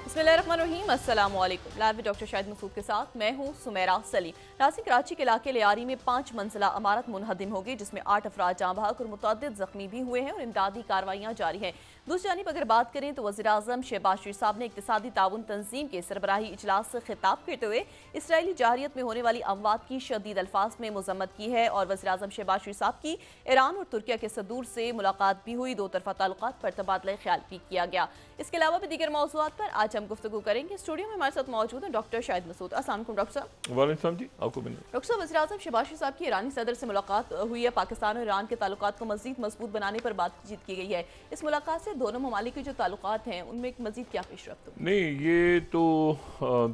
बिस्मिल्लाहिर्रहमानिर्रहीम, अस्सलाम वालेकुम। लाइव में डॉक्टर शाहिद मसूद के साथ मैं हूं सुमेरा सलीम। नासिक कराची के इलाके लियारी में 5 मंजिला इमारत मुनहदिम होगी, जिसमें 8 अफराद जाँ बहक और मुतअद्दिद जख्मी भी हुए हैं और इमदादी कार्रवाइयाँ जारी हैं। दूसरी जानिब अगर बात करें तो वज़ीर आज़म शहबाज शरीफ साहब ने इक़्तिसादी ताउन तंजीम के सरबराही इजलास से खिताब करते हुए इसराइली जारियत में होने वाली अमवात की शदीद अल्फाज में मज़म्मत की है और वज़ीर आज़म शहबाज शरीफ साहब की ईरान और तुर्किया के सदूर से मुलाकात भी हुई। दो तरफा ताल्लुकात पर तबादला ख्याल भी किया गया। इसके अलावा भी दीगर मौज़ूआत पर आज हम गुफ्तगू करेंगे। स्टूडियो में हमारे साथ मौजूद हैं डॉक्टर शाहिद मसूद। अस्सलाम वालेकुम डॉक्टर साहब। वालेकुम जी, आपको भी। डॉक्टर साहब, वज़ीर आज़म शहबाज शरीफ साहब की ईरानी सदर से मुलाकात हुई है। पाकिस्तान और ईरान के ताल्लुकात को मज़ीद मजबूत बनाने पर बातचीत की गई है। इस मुलाकात से दोनों ममालिक के जो ताल्लुकात हैं उनमें एक मज़ीद क्या पेशरफ्त होगी? नहीं, ये तो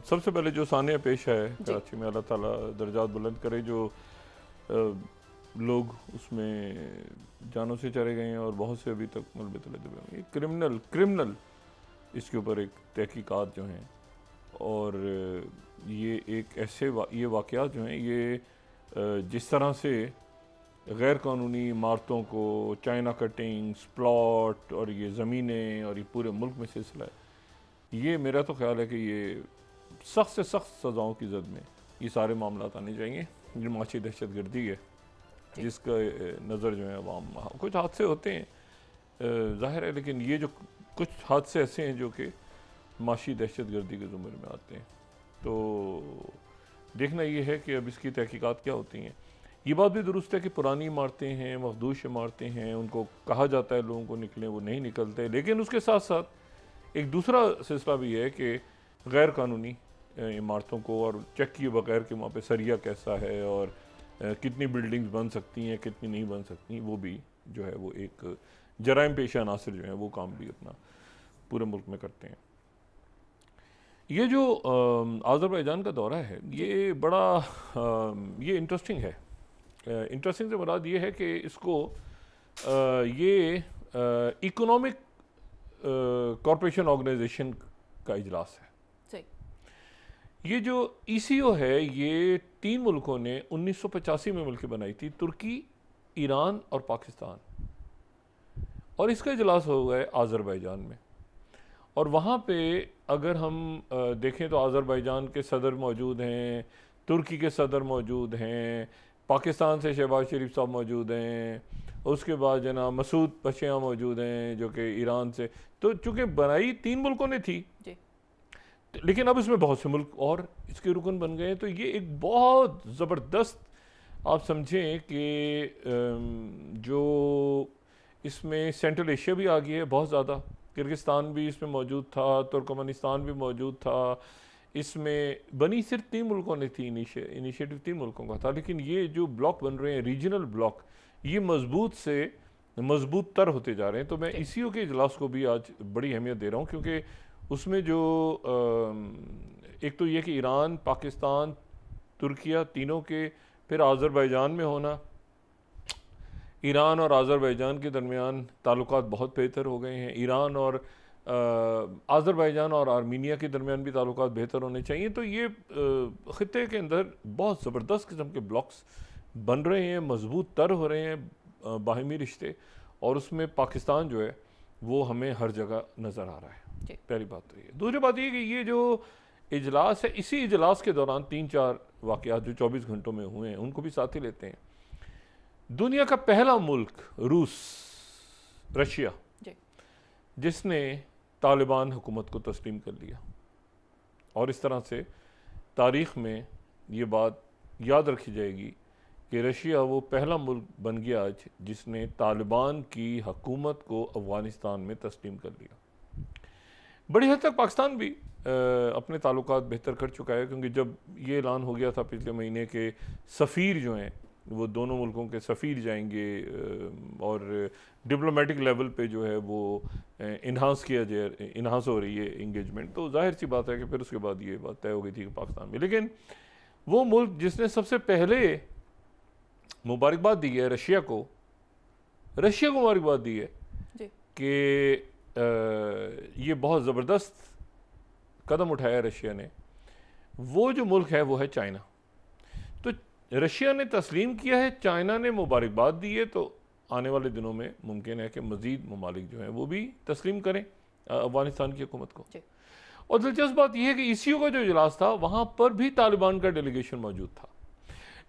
सबसे पहले जो सानिया पेश है कराची में, अल्लाह ताला दर्जात बुलंद करे। जो लोग उसमें जानों से चले गए हैं और बहुत से अभी तक मलबे तले दबे हुए हैं, क्रिमिनल इसके ऊपर एक तहकीकात जो हैं और ये एक ऐसे ये वाक़यात जो हैं, ये जिस तरह से गैर कानूनी इमारतों को, चाइना कटिंग्स, प्लॉट और ये ज़मीनें और ये पूरे मुल्क में सिलसिला है, ये मेरा तो ख्याल है कि ये सख्त से सख्त सज़ाओं की जद में ये सारे मामला आने चाहिए। ये माशी दहशत गर्दी है जिसका नज़र जो है अवाम, कुछ हादसे होते हैं ज़ाहिर है, लेकिन ये जो कुछ हादसे ऐसे हैं जो कि माशी दहशत गर्दी के ज़ुमरे में आते हैं। तो देखना ये है कि अब इसकी तहकीकात क्या होती हैं। ये बात भी दुरुस्त है कि पुरानी इमारतें हैं, मखदूश इमारतें हैं, उनको कहा जाता है लोगों को निकलें, वो नहीं निकलते। लेकिन उसके साथ साथ एक दूसरा सिलसिला भी है कि गैर कानूनी इमारतों को और चेक किए बगैर कि वहाँ पे सरिया कैसा है और कितनी बिल्डिंग्स बन सकती हैं, कितनी नहीं बन सकती, वो भी जो है वो एक जराइम पेशा अनासर जो है वो काम भी अपना पूरे मुल्क में करते हैं। ये जो आज़रबाईजान का दौरा है, ये बड़ा ये इंटरेस्टिंग है। इंटरेस्टिंग से मुराद ये है कि इसको ये इकोनॉमिक कॉरपोरेशन ऑर्गेनाइजेशन का इजलास है। ये जो ECO है, ये 3 मुल्कों ने 1985 में मिलकर बनाई थी, तुर्की, ईरान और पाकिस्तान, और इसका इजलास हो गया आज़रबाईजान में। और वहाँ पे अगर हम देखें तो आज़रबाईजान के सदर मौजूद हैं, तुर्की के सदर मौजूद हैं, पाकिस्तान से शहबाज शरीफ साहब मौजूद हैं, उसके बाद जनाब मसूद पशेयां मौजूद हैं जो कि ईरान से। तो चूँकि बनाई 3 मुल्कों ने थी, लेकिन अब इसमें बहुत से मुल्क और इसके रुकन बन गए हैं। तो ये एक बहुत ज़बरदस्त, आप समझें कि जो इसमें सेंट्रल एशिया भी आ गई है बहुत ज़्यादा। किर्गिस्तान भी इसमें मौजूद था, तुर्कमेनिस्तान भी मौजूद था। इसमें बनी सिर्फ 3 मुल्कों ने थी, इनिशिएटिव 3 मुल्कों का था। लेकिन ये जो ब्लॉक बन रहे हैं, रीजनल ब्लॉक, ये मजबूत से मजबूत तर होते जा रहे हैं। तो मैं ECO के इजलास को भी आज बड़ी अहमियत दे रहा हूँ, क्योंकि उसमें जो एक तो ये कि ईरान, पाकिस्तान, तुर्किया तीनों के, फिर आज़रबाईजान में होना, ईरान और आज़रबाईजान के दरमियान ताल्लुकात बहुत बेहतर हो गए हैं। ईरान और आज़रबाईजान और आर्मीनिया के दरमियान भी ताल्लुकात बेहतर होने चाहिए। तो ये ख़ित्ते के अंदर बहुत ज़बरदस्त किस्म के ब्लॉक्स बन रहे हैं, मजबूत तर हो रहे हैं बाहमी रिश्ते, और उसमें पाकिस्तान जो है वो हमें हर जगह नज़र आ रहा है। पहली बात तो ये। दूसरी बात ये कि ये जो इजलास है, इसी इजलास के दौरान 3-4 वाक़यात जो 24 घंटों में हुए हैं उनको भी साथ ही लेते हैं। दुनिया का पहला मुल्क रशिया, जिसने तालिबान हुकूमत को तस्लीम कर लिया, और इस तरह से तारीख़ में ये बात याद रखी जाएगी कि रशिया वो पहला मुल्क बन गया आज जिसने तालिबान की हुकूमत को अफ़गानिस्तान में तस्लीम कर लिया। बड़ी हद तक पाकिस्तान भी अपने ताल्लुकात बेहतर कर चुका है, क्योंकि जब ये ऐलान हो गया था पिछले महीने के सफ़ीर जो हैं वो दोनों मुल्कों के सफ़ीर जाएंगे और डिप्लोमेटिक लेवल पे जो है वो इन्हांस हो रही है इंगेजमेंट, तो जाहिर सी बात है कि फिर उसके बाद ये बात तय हो गई थी कि पाकिस्तान में। लेकिन वो मुल्क जिसने सबसे पहले मुबारकबाद दी है रशिया को मुबारकबाद दी है कि ये बहुत ज़बरदस्त कदम उठाया रशिया ने, वो जो मुल्क है वो है चाइना। तो रशिया ने तस्लीम किया है, चाइना ने मुबारकबाद दी है, तो आने वाले दिनों में मुमकिन है कि मज़ीद ममालिक जो हैं वो भी तस्लीम करें अफ़गानिस्तान की हुकूमत को। और दिलचस्प बात यह है कि ईसीयू का जो इजलास था वहाँ पर भी तालिबान का डेलीगेशन मौजूद था,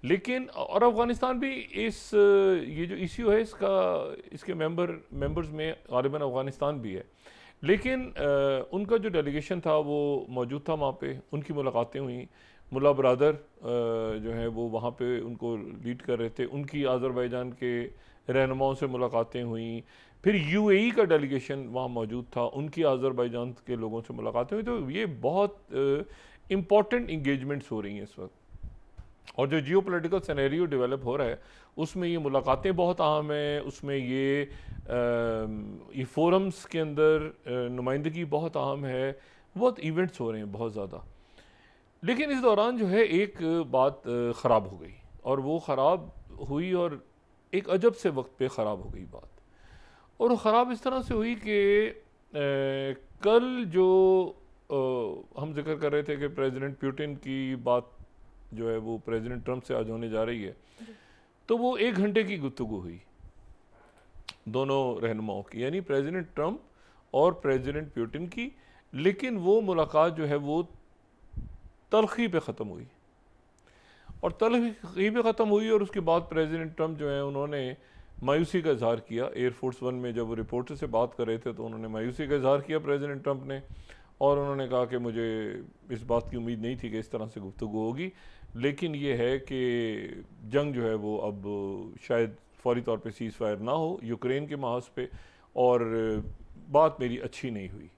लेकिन और अफ़गानिस्तान भी इस ये जो ईसीयू है इसके मेंबर्स में गालिबन अफ़गानिस्तान भी है, लेकिन उनका जो डेलीगेशन था वो मौजूद था वहाँ पे, उनकी मुलाकातें हुई। मुल्ला ब्रादर जो है वो वहाँ पे उनको लीड कर रहे थे, उनकी आज़रबाईजान के रहनुमाओं से मुलाकातें हुई। फिर यूएई का डेलीगेशन वहाँ मौजूद था, उनकी आज़रबाईजान के लोगों से मुलाकातें हुई। तो ये बहुत इम्पॉर्टेंट इंगेजमेंट्स हो रही हैं इस वक्त, और जो जियो पोलिटिकल सिनेरियो डेवलप हो रहा है उसमें ये मुलाकातें बहुत अहम हैं, उसमें ये फोरम्स के अंदर नुमाइंदगी बहुत अहम है, बहुत इवेंट्स हो रहे हैं बहुत ज़्यादा। लेकिन इस दौरान जो है एक बात ख़राब हो गई, और वो ख़राब हुई और एक अजब से वक्त पे ख़राब हो गई बात। और वो ख़राब इस तरह से हुई कि कल जो हम जिक्र कर रहे थे कि प्रेसिडेंट पुतिन की बात जो है वो प्रेसिडेंट ट्रंप से आज होने जा रही है, तो वो 1 घंटे की गुफ्तगू हुई दोनों रहनुमाओं की, यानी प्रेसिडेंट ट्रंप और प्रेसिडेंट पुतिन की। लेकिन वो मुलाकात जो है वो तलखी पे ख़त्म हुई, और तलखी पे ख़त्म हुई। और उसके बाद प्रेसिडेंट ट्रंप जो है उन्होंने मायूसी का इजहार किया। एयरफोर्स 1 में जब वो रिपोर्टर से बात कर रहे थे तो उन्होंने मायूसी का इजहार किया प्रेसिडेंट ट्रंप ने, और उन्होंने कहा कि मुझे इस बात की उम्मीद नहीं थी कि इस तरह से गुफ्तगू होगी, लेकिन ये है कि जंग जो है वो अब शायद फौरी तौर पे सीज़ फायर ना हो यूक्रेन के महाज पे, और बात मेरी अच्छी नहीं हुई।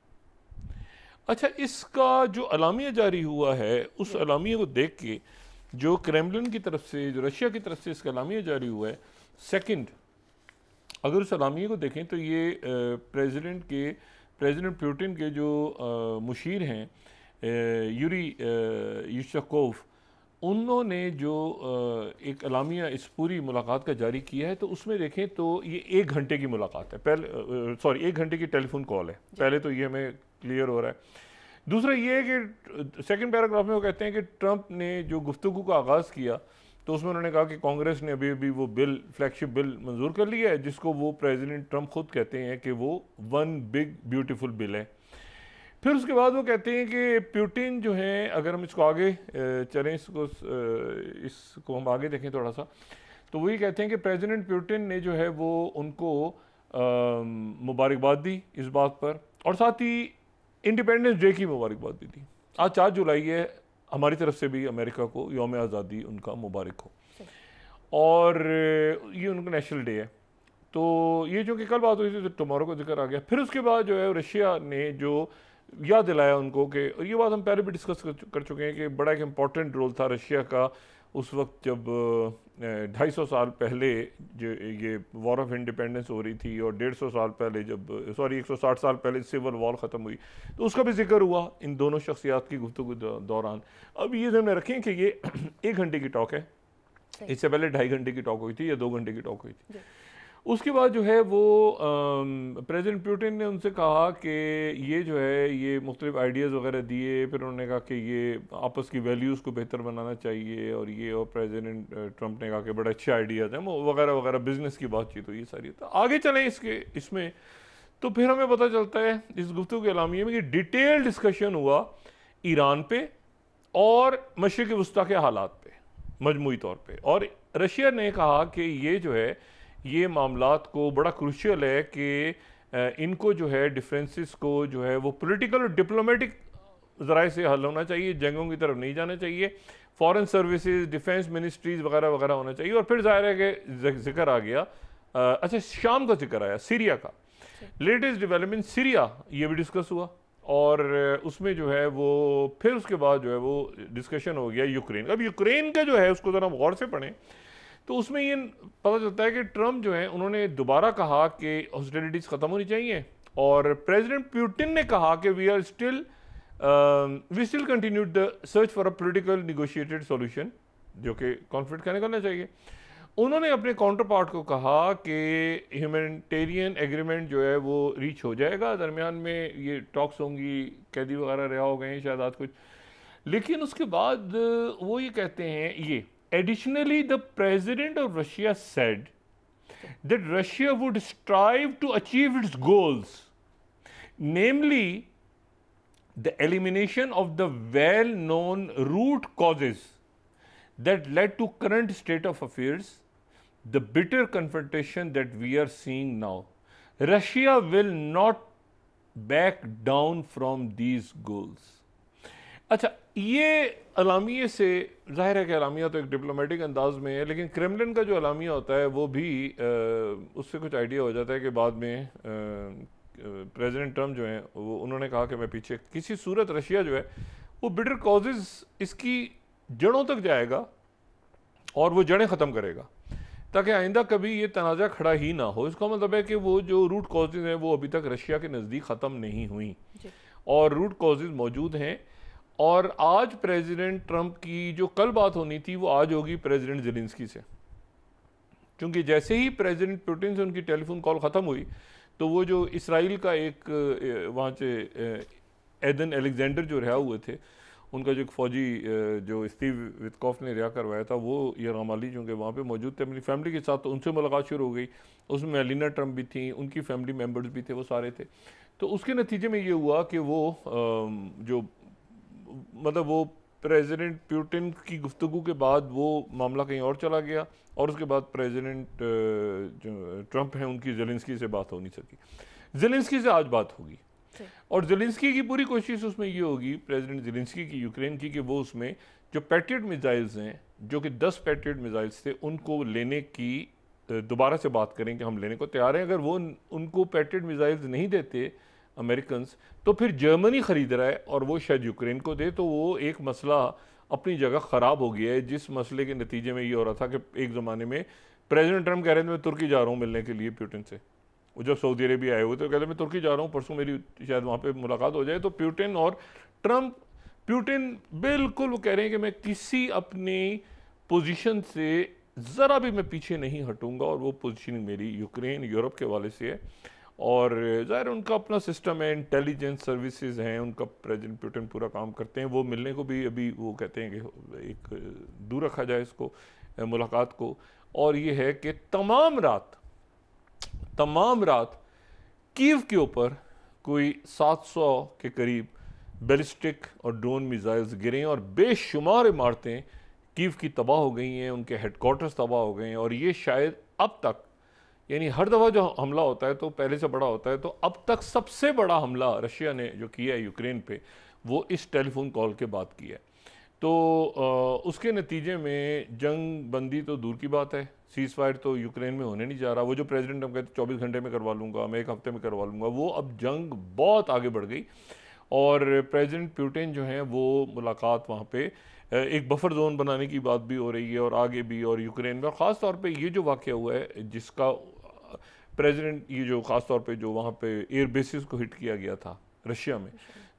अच्छा, इसका जो अलामिया जारी हुआ है उस अलामिया को देख के जो क्रेमलिन की तरफ से, जो रशिया की तरफ से इसका अलामिया जारी हुआ है, सेकंड अगर उस अलामिया को देखें तो ये प्रेसिडेंट पुतिन के जो मुशीर हैं यूरी युशकोव, उन्होंने जो एक अलामिया इस पूरी मुलाकात का जारी किया है, तो उसमें देखें तो ये 1 घंटे की मुलाकात है। पहले 1 घंटे की टेलीफोन कॉल है, पहले तो ये हमें क्लियर हो रहा है। दूसरा ये है कि सेकंड पैराग्राफ में वो कहते हैं कि ट्रंप ने जो गुफ्तगू का आगाज़ किया तो उसमें उन्होंने कहा कि कांग्रेस ने अभी वो बिल, फ्लैगशिप बिल मंजूर कर लिया है, जिसको वो प्रेसिडेंट ट्रंप खुद कहते हैं कि वो वन बिग ब्यूटीफुल बिल है। फिर उसके बाद वो कहते हैं कि पुतिन जो हैं, अगर हम इसको आगे चलें, इसको हम आगे देखें थोड़ा सा, तो वही कहते हैं कि प्रेसिडेंट पुतिन ने जो है वो उनको मुबारकबाद दी इस बात पर, और साथ ही इंडिपेंडेंस डे की मुबारकबाद दी थी। आज 4 जुलाई है, हमारी तरफ से भी अमेरिका को यौम आज़ादी उनका मुबारक हो, और ये उनका नेशनल डे है। तो ये जो कि कल बात हुई थी तो टुमारो को जिक्र आ गया। फिर उसके बाद जो है रशिया ने जो याद दिलाया उनको कि, और ये बात हम पहले भी डिस्कस कर चुके हैं कि बड़ा एक इम्पॉर्टेंट रोल था रशिया का उस वक्त जब 250 साल पहले जो ये वॉर ऑफ इंडिपेंडेंस हो रही थी, और 150 साल पहले 160 साल पहले सिविल वॉर ख़त्म हुई, तो उसका भी जिक्र हुआ इन दोनों शख्सियात की गुफ्तगू दौरान। अब ये ध्यान में रखें कि ये 1 घंटे की टॉक है, इससे पहले 2.5 घंटे की टॉक हुई थी या 2 घंटे की टॉक हुई थी। उसके बाद जो है वो प्रेसिडेंट पुतिन ने उनसे कहा कि ये जो है ये मुख्तलिफ आइडियाज़ वगैरह दिए, फिर उन्होंने कहा कि ये आपस की वैल्यूज़ को बेहतर बनाना चाहिए, और ये, और प्रेसिडेंट ट्रंप ने कहा कि बड़े अच्छे आइडियाज़ हैं वगैरह वगैरह, बिजनेस की बातचीत हुई सारी। तो आगे चलें इसमें तो फिर हमें पता चलता है इस गुफ्तगू के अलामिया में कि डिटेल डिस्कशन हुआ ईरान पे और मशरिक़ वस्ता के हालात पे मजमूई तौर पर, और रशिया ने कहा कि ये जो है ये मामलात को बड़ा क्रूशियल है कि इनको जो है डिफरेंसेस को जो है वो पॉलिटिकल और डिप्लोमेटिक ज़राए से हल होना चाहिए, जंगों की तरफ नहीं जाना चाहिए, फॉरेन सर्विसेज, डिफेंस मिनिस्ट्रीज़ वगैरह वगैरह होना चाहिए। और फिर जाहिर है कि जिक्र आ गया, अच्छा शाम का जिक्र आया सीरिया का, लेटेस्ट डेवलपमेंट सीरिया, ये भी डिस्कस हुआ, और उसमें जो है वो फिर उसके बाद जो है वो डिस्कशन हो गया यूक्रेन। अब यूक्रेन का जो है उसको ज़रा गौर से पढ़ें तो उसमें ये पता चलता है कि ट्रंप जो है उन्होंने दोबारा कहा कि हॉस्टिलिटीज़ ख़त्म होनी चाहिए, और प्रेसिडेंट पुतिन ने कहा कि we still continue the search for a political negotiated solution, जो कि कॉन्फ्लिक्ट का निकलना चाहिए। उन्होंने अपने काउंटर पार्ट को कहा कि ह्यूमैनिटेरियन एग्रीमेंट जो है वो रीच हो जाएगा, दरमियान में ये टॉक्स होंगी, कैदी वगैरह रिहा हो गए हैं शायद आज कुछ, लेकिन उसके बाद वो ये कहते हैं ये additionally, the president of Russia said that Russia would strive to achieve its goals, namely the elimination of the well-known root causes that led to current state of affairs, the bitter confrontation that we are seeing now. Russia will not back down from these goals. अच्छा, ये अलामिये से जाहिर है कि अलामिया तो एक diplomatic अंदाज में है, लेकिन क्रेमलिन का जो अलामिया होता है वो भी उससे कुछ आइडिया हो जाता है कि बाद में प्रेसिडेंट ट्रम्प जो हैं वो उन्होंने कहा कि मैं पीछे किसी सूरत रशिया जो है वो बिटर कॉजेज़ इसकी जड़ों तक जाएगा और वो जड़ें ख़त्म करेगा ताकि आइंदा कभी ये तनाज़ा खड़ा ही ना हो। इसका मतलब है कि वो जो रूट कॉजेज़ हैं वो अभी तक रशिया के नज़दीक ख़त्म नहीं हुई और रूट कॉजेज़ मौजूद हैं। और आज प्रेसिडेंट ट्रम्प की जो कल बात होनी थी वो आज होगी प्रेसिडेंट ज़ेलेंस्की से, क्योंकि जैसे ही प्रेसिडेंट पुतिन से उनकी टेलीफोन कॉल ख़त्म हुई तो वो जो इसराइल का एक वहाँ से एडन अलेक्जेंडर जो रहा हुए थे उनका जो एक फ़ौजी जो स्टीव विटकॉफ ने रिहा करवाया था वो यरगम अली चूँकि वहाँ पे मौजूद थे अपनी फैमिली के साथ, तो उनसे मुलाकात शुरू हो गई। उसमें मेलिना ट्रम्प भी थी, उनकी फैमिली मेम्बर्स भी थे, वो सारे थे। तो उसके नतीजे में ये हुआ कि वो जो मतलब वो प्रेसिडेंट पुतिन की गुफ्तगू के बाद वो मामला कहीं और चला गया और उसके बाद प्रेसिडेंट जो ट्रम्प हैं उनकी ज़ेलेंस्की से बात हो नहीं सकी। ज़ेलेंस्की से आज बात होगी और ज़ेलेंस्की की पूरी कोशिश उसमें ये होगी, प्रेसिडेंट ज़ेलेंस्की की यूक्रेन की, कि वो उसमें जो पैट्रियट मिसाइल्स हैं जो कि 10 पैट्रियट मिसाइल्स थे उनको लेने की दोबारा से बात करें कि हम लेने को तैयार हैं। अगर वो उनको पैट्रियट मिसाइल्स नहीं देते अमेरिकन तो फिर जर्मनी ख़रीद रहा है और वो शायद यूक्रेन को दे, तो वो एक मसला अपनी जगह ख़राब हो गया है। जिस मसले के नतीजे में ये हो रहा था कि एक ज़माने में प्रेसिडेंट ट्रम्प कह रहे थे मैं तुर्की जा रहा हूँ मिलने के लिए पुतिन से, वो जब सऊदी अरेबिया आए हुए तो कहते मैं तुर्की जा रहा हूँ, परसों मेरी शायद वहाँ पे मुलाकात हो जाए। तो पुतिन और ट्रम्प, पुतिन बिल्कुल वो कह रहे हैं कि मैं किसी अपनी पोजीशन से ज़रा भी मैं पीछे नहीं हटूँगा और वो पोजीशनिंग मेरी यूक्रेन यूरोप के हवाले से है। और ज़ाहिर उनका अपना सिस्टम है, इंटेलिजेंस सर्विसेज हैं, उनका प्रेसिडेंट पुतिन पूरा काम करते हैं। वो मिलने को भी अभी वो कहते हैं कि एक दूर रखा जाए इसको मुलाकात को। और ये है कि तमाम रात कीव के ऊपर कोई 700 के करीब बैलिस्टिक और ड्रोन मिसाइल्स गिरे और बेशुमार इमारतें कीव की तबाह हो गई हैं, उनके हेडक्वार्टर्स तबाह हो गए हैं। और ये शायद अब तक, यानी हर दफ़ा जो हमला होता है तो पहले से बड़ा होता है, तो अब तक सबसे बड़ा हमला रशिया ने जो किया है यूक्रेन पे वो इस टेलीफोन कॉल के बाद किया है। तो उसके नतीजे में जंग बंदी तो दूर की बात है, सीज़ फायर तो यूक्रेन में होने नहीं जा रहा। वो जो प्रेसिडेंट हम कहते 24 घंटे में करवा लूँगा, मैं 1 हफ्ते में करवा लूँगा, वो अब जंग बहुत आगे बढ़ गई। और प्रेसिडेंट पुतिन जो हैं वो मुलाकात वहाँ पे एक बफर जोन बनाने की बात भी हो रही है और आगे भी, और यूक्रेन में। और ख़ास तौर पे ये जो वाक़या हुआ है जिसका प्रेसिडेंट, ये जो ख़ास तौर पे जो वहाँ पे एयर बेसिस को हिट किया गया था रशिया में,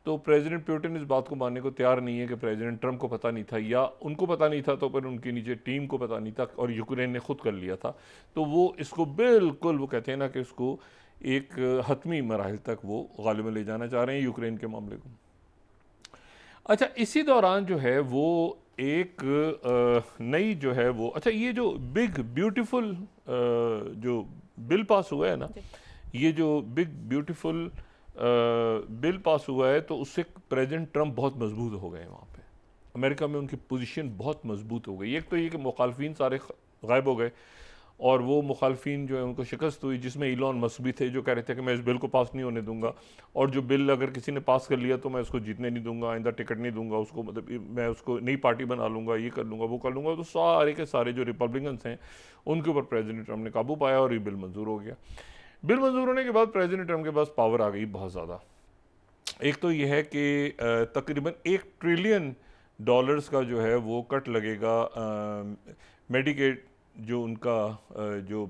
तो प्रेसिडेंट पुतिन इस बात को मानने को तैयार नहीं है कि प्रेसिडेंट ट्रम्प को पता नहीं था, या उनको पता नहीं था तो फिर उनके नीचे टीम को पता नहीं था और यूक्रेन ने खुद कर लिया था। तो वो इसको बिल्कुल, वो कहते हैं ना कि उसको एक हतमी मराहिल तक वो गालिबन ले जाना चाह रहे हैं यूक्रेन के मामले को। अच्छा, इसी दौरान जो है वो एक नई जो है वो, अच्छा ये जो बिग ब्यूटीफुल जो बिल पास हुआ है ना, ये जो बिग ब्यूटीफुल बिल पास हुआ है, तो उससे प्रेसिडेंट ट्रम्प बहुत मजबूत हो गए हैं वहाँ पे। अमेरिका में उनकी पोजीशन बहुत मजबूत हो गई। एक तो ये कि मुखालफिन सारे गायब हो गए और वो मुखालफिन जो है उनको शिकस्त हुई, जिसमें इलॉन मस्क भी थे जो कह रहे थे कि मैं इस बिल को पास नहीं होने दूंगा, और जो बिल अगर किसी ने पास कर लिया तो मैं उसको जीतने नहीं दूंगा, आइंदा टिकट नहीं दूंगा उसको, मतलब मैं उसको नई पार्टी बना लूँगा, ये कर लूँगा, वो कर लूँगा। तो सारे के सारे जो रिपब्लिकन्स हैं उनके ऊपर प्रेसिडेंट ट्रम्प ने काबू पाया और ये बिल मंजूर हो गया। बिल मंजूर होने के बाद प्रेसिडेंट ट्रम्प के पास पावर आ गई बहुत ज़्यादा। एक तो ये है कि तकरीबन $1 ट्रिलियन का जो है वो कट लगेगा मेडिकेड, जो उनका जो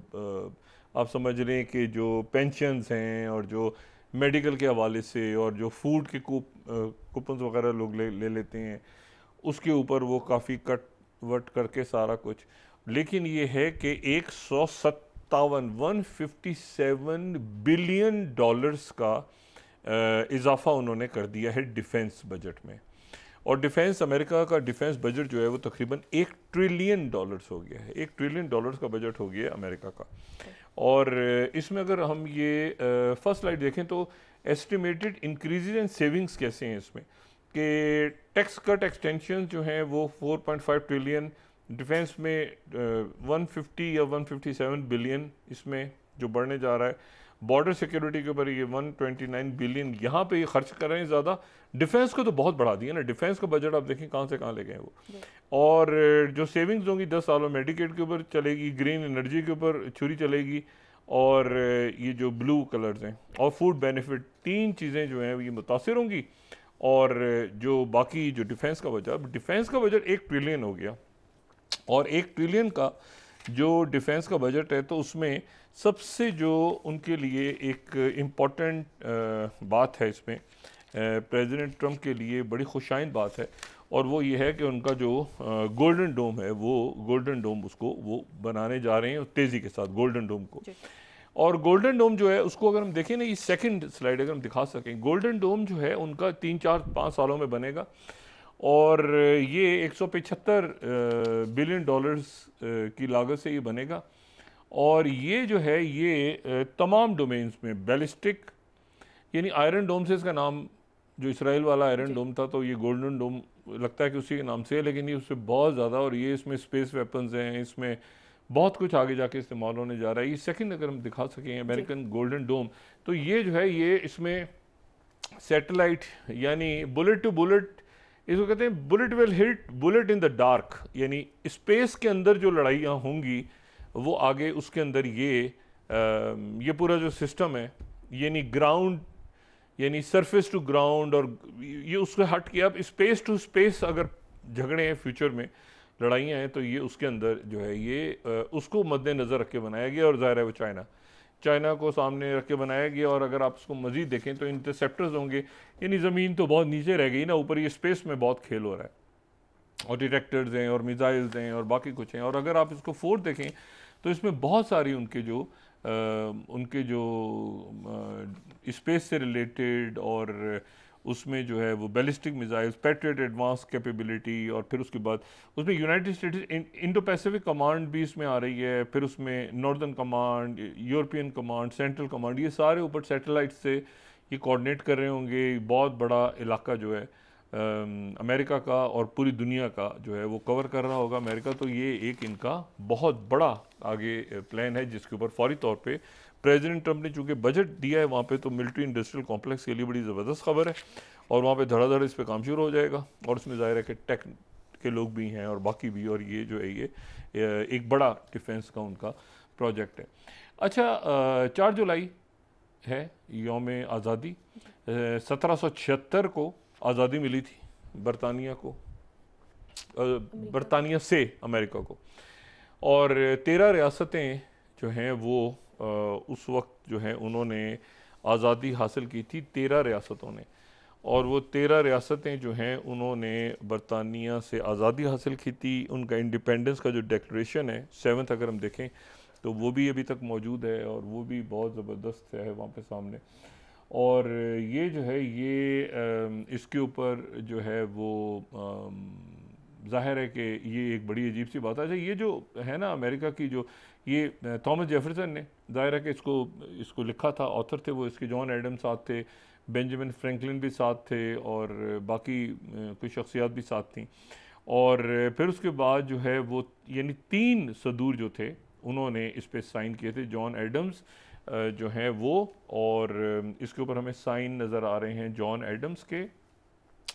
आप समझ रहे हैं कि जो पेंशन्स हैं और जो मेडिकल के हवाले से और जो फूड के कूपन्स वगैरह लोग ले लेते हैं, उसके ऊपर वो काफ़ी कट वट करके सारा कुछ। लेकिन ये है कि 157 बिलियन डॉलर्स का इजाफा उन्होंने कर दिया है डिफेंस बजट में। और डिफेंस, अमेरिका का डिफेंस बजट जो है वो तकरीबन $1 ट्रिलियन हो गया है। $1 ट्रिलियन का बजट हो गया है अमेरिका का। और इसमें अगर हम ये फर्स्ट स्लाइड देखें तो एस्टिमेटेड इंक्रीजेज एंड सेविंग्स कैसे हैं इसमें, कि टैक्स कट एक्सटेंशन जो हैं वो 4.5 ट्रिलियन, डिफेंस में 150 या 157 बिलियन इसमें जो बढ़ने जा रहा है, बॉर्डर सिक्योरिटी के ऊपर ये 129 बिलियन यहाँ पे ये खर्च कर रहे हैं ज़्यादा। डिफेंस को तो बहुत बढ़ा दिया ना, डिफेंस का बजट आप देखें कहाँ से कहाँ ले गए वो। और जो सेविंग्स होंगी 10 सालों में मेडिकेड के ऊपर चलेगी, ग्रीन एनर्जी के ऊपर छुरी चलेगी, और ये जो ब्लू कलर्स हैं और फूड बेनिफिट, 3 चीज़ें जो हैं ये मुतासिर होंगी। और जो बाकी जो डिफेंस का बजट 1 ट्रिलियन हो गया, और 1 ट्रिलियन का जो डिफेंस का बजट है तो उसमें सबसे जो उनके लिए एक इम्पॉर्टेंट बात है इसमें, प्रेसिडेंट ट्रंप के लिए बड़ी खुशाइंद बात है, और वो ये है कि उनका जो गोल्डन डोम है, वो गोल्डन डोम उसको वो बनाने जा रहे हैं तेज़ी के साथ, गोल्डन डोम को। और गोल्डन डोम जो है उसको अगर हम देखें ना, ये सेकंड स्लाइड अगर हम दिखा सकें, गोल्डन डोम जो है उनका 3, 4, 5 सालों में बनेगा, और ये 175 बिलियन डॉलर्स की लागत से ये बनेगा। और ये जो है ये तमाम डोमेन्स में बैलिस्टिक, यानी आयरन डोम से इसका नाम, जो इसराइल वाला आयरन डोम था तो ये गोल्डन डोम लगता है कि उसी के नाम से है, लेकिन ये उससे बहुत ज़्यादा, और ये इसमें स्पेस वेपन्स हैं, इसमें बहुत कुछ आगे जाके इस्तेमाल होने जा रहा है। ये सेकंड अगर हम दिखा सकें अमेरिकन गोल्डन डोम, तो ये जो है ये इसमें सैटेलाइट यानी बुलेट टू बुलेट, इसको कहते हैं bullet will hit bullet in the dark, यानी स्पेस के अंदर जो लड़ाइयाँ होंगी वो आगे उसके अंदर ये पूरा जो सिस्टम है, यानी ग्राउंड यानी सरफेस टू ग्राउंड, और ये उससे हट के अब स्पेस टू स्पेस अगर झगड़े हैं फ्यूचर में, लड़ाइयाँ हैं, तो ये उसके अंदर जो है ये उसको मद्देनज़र रख के बनाया गया। और ज़ाहिर है वो चाइना को सामने रख के बनाया गया। और अगर आप उसको मज़ीद देखें तो इंटरसेप्टर्स होंगे, यानी ज़मीन तो बहुत नीचे रह गई ना, ऊपर ये स्पेस में बहुत खेल हो रहा है, और डिटेक्टर्स हैं और मिसाइल्स हैं और बाकी कुछ हैं। और अगर आप इसको फोर्थ देखें तो इसमें बहुत सारी उनके जो स्पेस से रिलेटेड, और उसमें जो है वो ballistic missiles, patriot advance capability, और फिर उसके बाद उसमें United states Indo Pacific command भी इसमें आ रही है, फिर उसमें northern command, European command, central command, ये सारे ऊपर सैटेलाइट से ये कोऑर्डिनेट कर रहे होंगे। बहुत बड़ा इलाका जो है अमेरिका का और पूरी दुनिया का जो है वो कवर कर रहा होगा अमेरिका। तो ये एक इनका बहुत बड़ा आगे प्लान है, जिसके ऊपर फौरी तौर पे प्रेसिडेंट ट्रंप ने चूँकि बजट दिया है वहाँ पे, तो मिलिट्री इंडस्ट्रियल कॉम्प्लेक्स के लिए बड़ी ज़बरदस्त खबर है, और वहाँ पे धड़ाधड़ इस पर काम शुरू हो जाएगा। और उसमें ज़ाहिर है कि टेक के लोग भी हैं और बाकी भी, और ये जो है ये एक बड़ा डिफेंस का उनका प्रोजेक्ट है। अच्छा, 4 जुलाई है यौम आज़ादी। 1776 को आज़ादी मिली थी बरतानिया को, बरतानिया से अमेरिका को, और 13 रियासतें जो हैं वो उस वक्त जो है उन्होंने आज़ादी हासिल की थी, 13 रियासतों ने। और वो 13 रियासतें जो हैं उन्होंने बरतानिया से आज़ादी हासिल की थी। उनका इंडिपेंडेंस का जो डिक्लेरेशन है 7th अगर हम देखें तो वो भी अभी तक मौजूद है, और वो भी बहुत ज़बरदस्त है वहाँ पे सामने। और ये जो है ये इसके ऊपर जो है वो ज़ाहिर है कि ये एक बड़ी अजीब सी बात है। ये जो है ना अमेरिका की, जो ये थॉमस जेफरसन ने ज़ाहिर है कि इसको लिखा था, ऑथर थे वो इसके, जॉन एडम्स साथ थे, बेंजामिन फ्रैंकलिन भी साथ थे, और बाकी कुछ शख्सियात भी साथ थीं। और फिर उसके बाद जो है वो यानी 3 सदूर जो थे उन्होंने इस पर साइन किए थे, जॉन एडम्स जो हैं वो, और इसके ऊपर हमें साइन नज़र आ रहे हैं जॉन एडम्स के,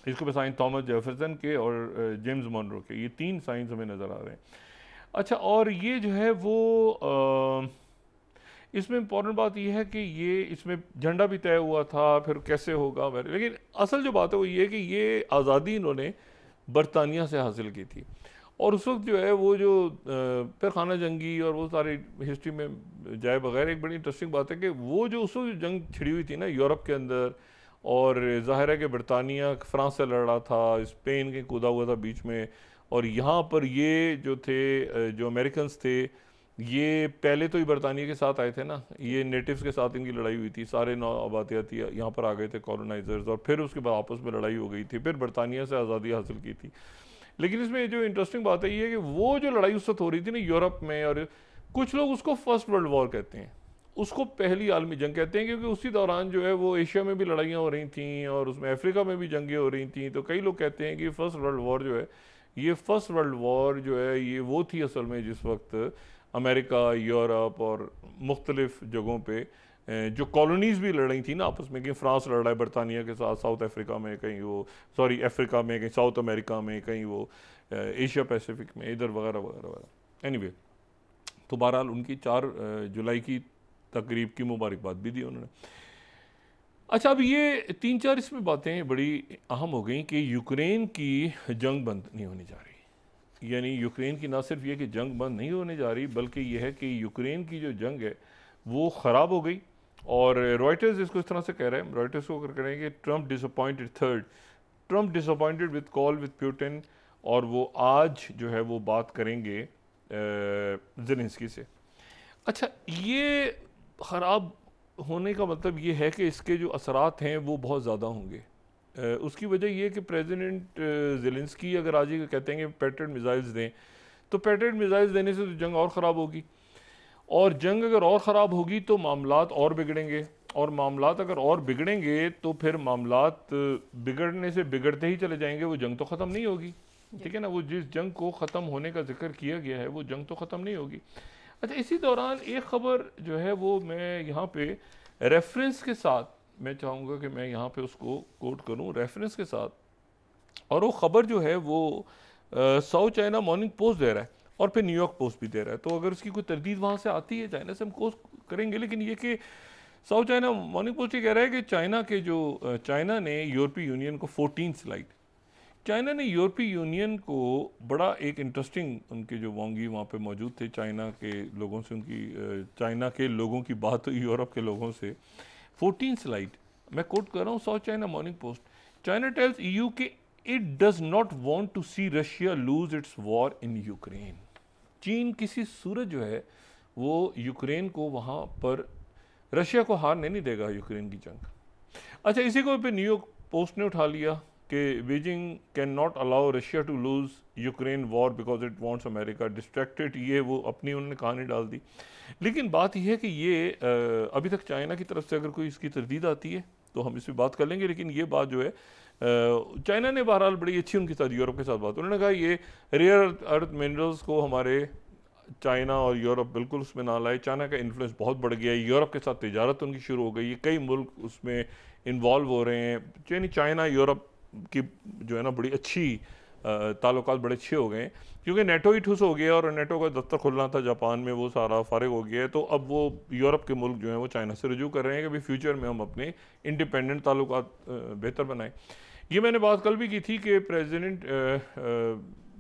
इसके ऊपर साइन थॉमस जेफरसन के और जेम्स मोनरो के, ये 3 साइंस हमें नज़र आ रहे हैं। अच्छा, और ये जो है वो इसमें इम्पॉर्टेंट बात ये है कि ये इसमें झंडा भी तय हुआ था, फिर कैसे होगा, लेकिन असल जो बात है वो ये कि ये आज़ादी इन्होंने बरतानिया से हासिल की थी। और उस वक्त जो है वो जो फिर खाना जंगी और वो सारी हिस्ट्री में जाए बगैर, एक बड़ी इंटरेस्टिंग बात है कि वो जो उस वक्त जंग छिड़ी हुई थी ना यूरोप के अंदर, और ज़ाहिर है कि बरतानिया फ्रांस से लड़ रहा था, स्पेन के कूदा हुआ था बीच में, और यहाँ पर ये जो थे जो अमेरिकन्स थे ये पहले तो ही बरतानिया के साथ आए थे ना, ये नेटिव्स के साथ इनकी लड़ाई हुई थी, सारे नौ आबादियाती यहाँ पर आ गए थे कॉलोनाइजर्स, और फिर उसके बाद आपस में लड़ाई हो गई थी, फिर बरतानिया से आज़ादी हासिल की थी। लेकिन इसमें जो इंटरेस्टिंग बात है ये है कि वो जो लड़ाई उस वक्त हो रही थी ना यूरोप में, और कुछ लोग उसको फर्स्ट वर्ल्ड वॉर कहते हैं उसको पहली आलमी जंग कहते हैं, क्योंकि उसी दौरान जो है वो एशिया में भी लड़ाइयाँ हो रही थी और उसमें अफ्रीका में भी जंगें हो रही थी। तो कई लोग कहते हैं कि फर्स्ट वर्ल्ड वॉर जो है, ये फर्स्ट वर्ल्ड वॉर जो है ये वो थी असल में जिस वक्त अमेरिका, यूरोप और मुख्तलिफ जगहों पे जो कॉलोनीज़ भी लड़ रही थी ना आपस में, कि फ्रांस लड़ रहा है बरतानिया के साथ साउथ अफ्रीका में, कहीं वो सॉरी अफ्रीका में, कहीं साउथ अमेरिका में, कहीं वो एशिया पैसिफिक में, इधर वगैरह वगैरह वगैरह। एनीवे, तो बहरहाल उनकी 4 जुलाई की तकरीब की मुबारकबाद भी दी उन्होंने। अच्छा, अब ये 3-4 इसमें बातें बड़ी अहम हो गई कि यूक्रेन की जंग बंद नहीं होने जा रही। यानी यूक्रेन की ना सिर्फ ये कि जंग बंद नहीं होने जा रही, बल्कि यह है कि यूक्रेन की जो जंग है वो ख़राब हो गई। और रॉयटर्स इसको इस तरह से कह रहे हैं, रॉयटर्स को कह रहे हैं कि Trump disappointed third, Trump disappointed with call with Putin, और वो आज जो है वो बात करेंगे ज़ेलेंस्की से। अच्छा, ये ख़राब होने का मतलब ये है कि इसके जो असरात हैं वो बहुत ज़्यादा होंगे। उसकी वजह ये है कि प्रेसिडेंट ज़ेलेंस्की अगर आज ही कहते हैं कि पैट्रियट मिसाइल्स दें, तो पैट्रियट मिसाइल्स देने से तो जंग और ख़राब होगी, और जंग अगर और ख़राब होगी तो मामलात और बिगड़ेंगे, और मामलात अगर और बिगड़ेंगे तो फिर मामलात बिगड़ने से बिगड़ते ही चले जाएंगे, वो जंग तो ख़त्म नहीं होगी। ठीक है ना, वो जिस जंग को ख़त्म होने का जिक्र किया गया है वो जंग तो ख़त्म नहीं होगी। अच्छा, इसी दौरान एक ख़बर जो है वो मैं यहाँ पे रेफरेंस के साथ मैं चाहूँगा कि मैं यहाँ पे उसको कोट करूँ रेफरेंस के साथ, और वो ख़बर जो है वो साउथ चाइना मॉर्निंग पोस्ट दे रहा है और फिर न्यूयॉर्क पोस्ट भी दे रहा है। तो अगर उसकी कोई तरदीद वहाँ से आती है चाइना से हम कोर्स करेंगे, लेकिन ये कि साउथ चाइना मॉर्निंग पोस्ट ये कह रहा है कि चाइना ने यूरोपीय यूनियन को 14 स्लाइड, चाइना ने यूरोपीय यूनियन को बड़ा एक इंटरेस्टिंग, उनके जो वांगी वहाँ पे मौजूद थे चाइना के लोगों से, उनकी चाइना के लोगों की बात हुई यूरोप के लोगों से, 14 स्लाइड मैं कोट कर रहा हूँ South China Morning Post. China tells EU के it does not want to see Russia lose its war in Ukraine. चीन किसी सूरत जो है वो यूक्रेन को वहाँ पर रशिया को हारने नहीं देगा यूक्रेन की जंग। अच्छा, इसी को फिर न्यूयॉर्क पोस्ट ने उठा लिया कि Beijing can not allow Russia to lose Ukraine war because it wants America distracted, ये वो अपनी उन्होंने कहानी डाल दी। लेकिन बात यह है कि ये अभी तक चाइना की तरफ से अगर कोई इसकी तरदीद आती है तो हम इस पर बात कर लेंगे, लेकिन ये बात जो है चाइना ने बहरहाल बड़ी अच्छी उनके साथ यूरोप के साथ बात, उन्होंने कहा ये रेयर अर्थ मिनरल्स को हमारे चाइना और यूरोप बिल्कुल उसमें ना लाए। चाइना का इन्फ्लुएंस बहुत बढ़ गया है, यूरोप के साथ तिजारत उनकी शुरू हो गई है, कई मुल्क उसमें इन्वॉल्व हो रहे हैं। यानी चाइना यूरोप की जो है ना बड़ी अच्छी ताल्लुकात बड़े अच्छे हो गए, क्योंकि नेटो ही ठुस हो गया और नेटो का दफ्तर खुलना था जापान में, वो सारा फारिग हो गया है। तो अब वो यूरोप के मुल्क जो हैं वो चाइना से रुजू कर रहे हैं कि भाई फ्यूचर में हम अपने इंडिपेंडेंट ताल्लुकात बेहतर बनाएं। ये मैंने बात कल भी की थी कि प्रेसिडेंट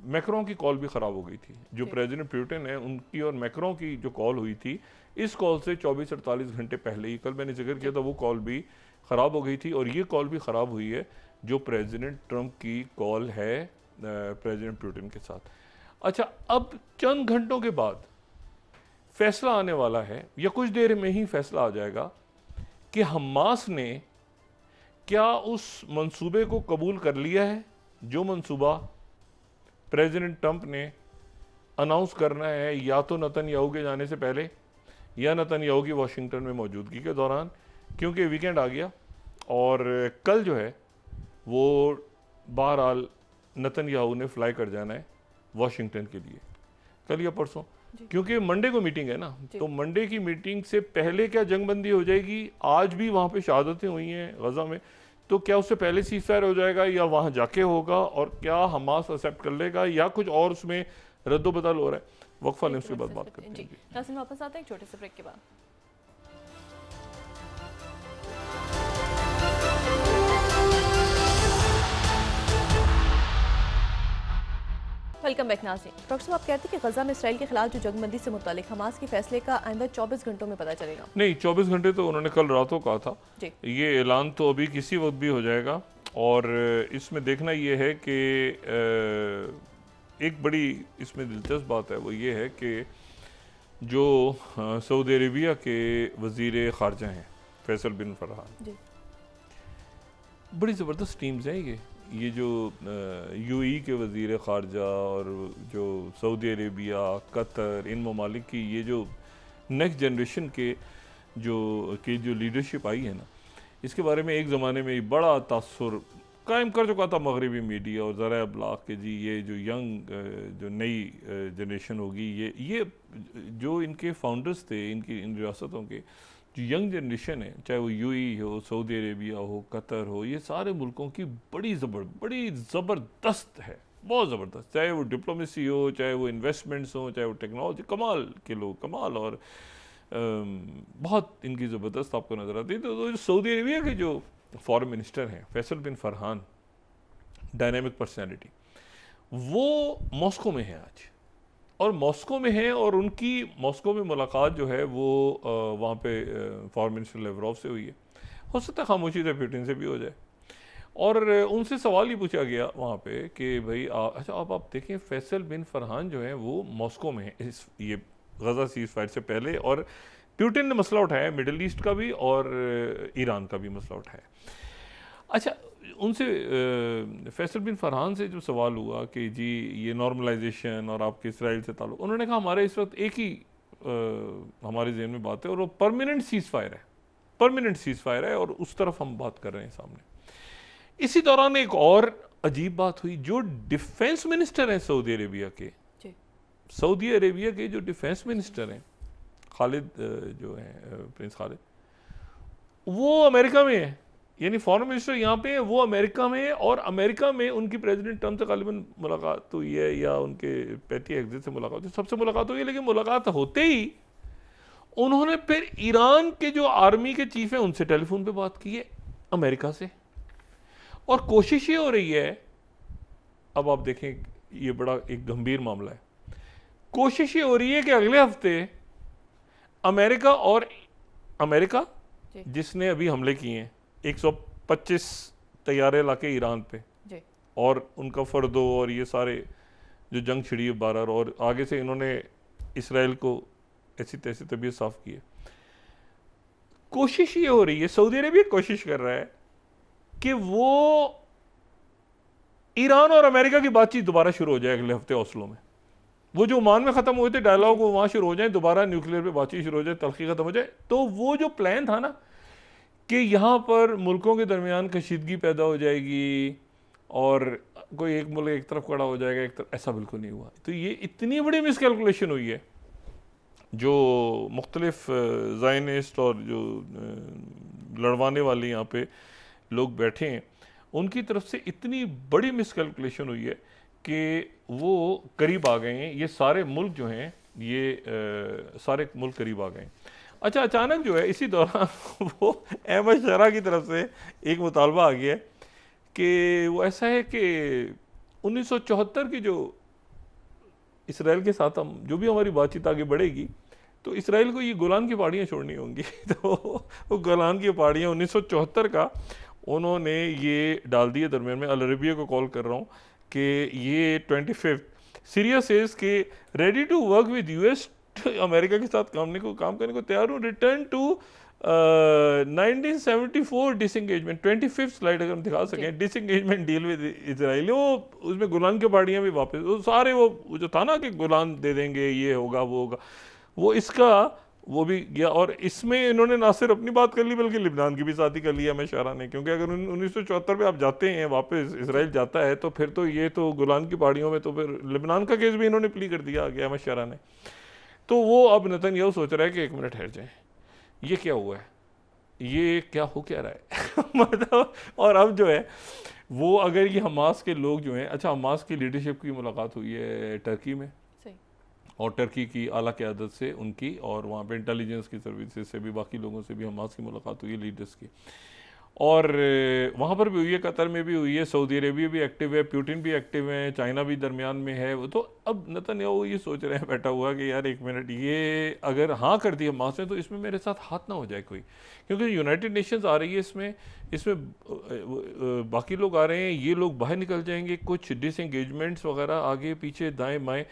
मैक्रों की कॉल भी ख़राब हो गई थी, जो प्रेसिडेंट पुतिन है उनकी और मैक्रों की जो कॉल हुई थी, इस कॉल से 24-48 घंटे पहले ही, कल मैंने जिक्र किया था, वो कॉल भी ख़राब हो गई थी। और ये कॉल भी ख़राब हुई है जो प्रेसिडेंट ट्रंप की कॉल है प्रेसिडेंट पुतिन के साथ। अच्छा, अब चंद घंटों के बाद फैसला आने वाला है, या कुछ देर में ही फैसला आ जाएगा कि हमास ने क्या उस मंसूबे को कबूल कर लिया है जो मंसूबा प्रेसिडेंट ट्रंप ने अनाउंस करना है, या तो नेतन्याहू के जाने से पहले या नेतन्याहू की वाशिंगटन में मौजूदगी के दौरान, क्योंकि वीकेंड आ गया और कल जो है वो बहरहाल नेतन्याहू ने फ्लाई कर जाना है वाशिंगटन के लिए, कल या परसों, क्योंकि मंडे को मीटिंग है ना। तो मंडे की मीटिंग से पहले क्या जंगबंदी हो जाएगी? आज भी वहाँ पे शहादतें हुई हैं गजा में, तो क्या उससे पहले सीज़फायर हो जाएगा या वहाँ जाके होगा? और क्या हमास एक्सेप्ट कर लेगा या कुछ और उसमें रद्दोबदल हो रहा है? वक्फा लें, उसके बाद बात करते हैं। नाज़रीन, वापस आते हैं एक छोटे से ब्रेक के बाद। वेलकम बैक नाज़रीन। डॉक्टर साहब, आप कहते हैं कि गजा में इसराइल के खिलाफ जो जंगबंदी से मुतालिक हमास के फैसले का आइंदा 24 घंटों में पता चलेगा? नहीं, 24 घंटे तो उन्होंने कल रातों कहा था जी। ये ऐलान तो अभी किसी वक्त भी हो जाएगा। और इसमें देखना ये है कि एक बड़ी इसमें दिलचस्प बात है, वो ये है कि जो सऊदी अरेबिया के वज़ीर ख़ारजा हैं फैसल बिन फरहान, बड़ी ज़बरदस्त टीम्स हैं ये जो यूएई के वज़ीर ख़ारजा और जो सऊदी अरेबिया, कतर, इन ममालिक की ये जो नेक्स्ट जनरेशन के जो लीडरशिप आई है ना, इसके बारे में एक ज़माने में बड़ा तासुर कायम कर चुका था मगरबी मीडिया और ज़रा अबलाग के जी, ये जो यंग जो नई जनरेशन होगी, ये जो इनके फाउंडर्स थे इन रियासतों के, जो यंग जनरेशन है, चाहे वो यूएई हो, सऊदी अरेबिया हो, कतर हो, ये सारे मुल्कों की बड़ी ज़बरदस्त है, बहुत ज़बरदस्त। चाहे वो डिप्लोमेसी हो, चाहे वो इन्वेस्टमेंट्स हो, चाहे वो टेक्नोलॉजी, कमाल के लोग, कमाल। और बहुत इनकी ज़बरदस्त आपको नज़र आती है। तो सऊदी अरेबिया के जो फॉरेन मिनिस्टर हैं फैसल बिन फरहान, डायनेमिक पर्सनैलिटी, वो मॉस्को में है आज, और मॉस्को में है, और उनकी मॉस्को में मुलाकात जो है वो वहाँ पे फॉरेन मिनिस्टर लेवरोव से हुई है। हो सकता है खामोशी से पुतिन से भी हो जाए। और उनसे सवाल ही पूछा गया वहाँ पे कि भाई अच्छा आप देखें, फैसल बिन फरहान जो है वो मॉस्को में है ये गज़ा सीज़ फायर से पहले, और पुतिन ने मसला उठाया मिडिल ईस्ट का भी और ईरान का भी मसला उठाया। अच्छा, उनसे फैसल बिन फरहान से जो सवाल हुआ कि जी ये नॉर्मलाइजेशन और आपके इसराइल से ताल्लुक, उन्होंने कहा हमारे इस वक्त एक ही हमारे ज़हन में बात है, और वो परमानेंट सीज़ फायर है, परमानेंट सीज़ फायर है, और उस तरफ हम बात कर रहे हैं सामने। इसी दौरान एक और अजीब बात हुई, जो डिफेंस मिनिस्टर हैं सऊदी अरेबिया के, सऊदी अरेबिया के जो डिफेंस मिनिस्टर हैं खालिद जो हैं प्रिंस खालिद, वो अमेरिका में है, यानी फॉरेन मिनिस्टर यहाँ पे है, वो अमेरिका में है, और अमेरिका में उनकी प्रेसिडेंट ट्रम्प से गालिबन मुलाकात हुई है, या उनके पैटी एग्जिट से मुलाकात हुई, सबसे मुलाकात हुई है। लेकिन मुलाकात होते ही उन्होंने फिर ईरान के जो आर्मी के चीफ हैं उनसे टेलीफोन पे बात की है, अमेरिका से। और कोशिश ये हो रही है, अब आप देखें ये बड़ा एक गंभीर मामला है, कोशिश ये हो रही है कि अगले हफ्ते अमेरिका जिसने अभी हमले किए हैं 125 तैयारे लाके ईरान पे, और उनका फर्दो और ये सारे जो जंग छिड़ी है 12, और आगे से इन्होंने इसराइल को ऐसी तैसी तबीयत साफ की है। कोशिश ये हो रही है, सऊदी अरेबिया कोशिश कर रहा है कि वो ईरान और अमेरिका की बातचीत दोबारा शुरू हो जाए अगले हफ्ते ओस्लो में। वो जो ओमान में ख़त्म हुए थे डायलॉग, वो वहाँ शुरू हो जाए, दोबारा न्यूक्लियर पे बातचीत शुरू हो जाए, तलखी ख़त्म हो जाए। तो वो जो प्लान था ना कि यहाँ पर मुल्कों के दरमियान कशीदगी पैदा हो जाएगी और कोई एक मुल्क एक तरफ खड़ा हो जाएगा, एक तरफ, ऐसा बिल्कुल नहीं हुआ। तो ये इतनी बड़ी मिसकैलकुलेशन हुई है, जो मुख्तलिफ ज़ायनिस्ट और जो लड़वाने वाले यहाँ पे लोग बैठे हैं उनकी तरफ से इतनी बड़ी मिसकैलकुलेशन हुई है कि वो करीब आ गए हैं, ये सारे मुल्क जो हैं, ये सारे मुल्क करीब आ गए हैं। अच्छा, अचानक जो है इसी दौरान वो अहमद शरा की तरफ से एक मुतालबा आ गया है कि वो ऐसा है कि 1974 की जो इसराइल के साथ हम जो भी हमारी बातचीत आगे बढ़ेगी, तो इसराइल को ये गोलान की पहाड़ियाँ छोड़नी होंगी। तो वो गोलान की पहाड़ियाँ 1974 का उन्होंने ये डाल दिए दरमियान में। अल अरबिया को कॉल कर रहा हूँ कि ये 25 सीरिया सेज के ready to work with US, America के साथ काम करने को तैयार हूँ। रिटर्न टू 1974 डिसंगेजमेंट, 25 स्लाइड अगर हम दिखा सकें, डिसंगेजमेंट डील विद इजराइल, वो उसमें गोलान की पहाड़ियाँ भी वापस, वो सारे वो जो था ना कि गोलान दे देंगे, ये होगा वो होगा, वो इसका वो भी गया। और इसमें इन्होंने ना सिर्फ अपनी बात कर ली बल्कि लिबनान की भी साथी कर लिया अहमद शारा ने, क्योंकि अगर 1974 पे आप जाते हैं वापस, इसराइल जाता है, तो फिर तो ये तो गोलान की पहाड़ियों में तो फिर लिबनान का केस भी इन्होंने प्ली कर दिया आगे अहमद शारा ने। तो वो अब नेतन्याहू सोच रहा है कि एक मिनट ठहर जाए, ये क्या हुआ है, ये क्या हो क्या रहा है। मतलब, और अब जो है वो अगर ये हमास के लोग जो हैं, अच्छा हमास की लीडरशिप की मुलाकात हुई है टर्की में, और टर्की की आला क़यादत से उनकी, और वहाँ पे इंटेलिजेंस की सर्विसेज से भी, बाकी लोगों से भी हमास की मुलाकात हुई है, लीडर्स की, और वहाँ पर भी हुई है, कतर में भी हुई है, सऊदी अरेबिया भी एक्टिव है, पुतिन भी एक्टिव है, चाइना भी दरमियान में है। वो तो अब नेतन्याहू ये सोच रहे हैं बैठा हुआ कि यार एक मिनट, ये अगर हाँ कर दी हमास में तो इसमें मेरे साथ हाथ ना हो जाए कोई, क्योंकि यूनाइटेड नेशंस आ रही है इसमें बाकी लोग आ रहे हैं, ये लोग बाहर निकल जाएंगे, कुछ डिसएंगेजमेंट्स वगैरह आगे पीछे दाएँ बाएँ।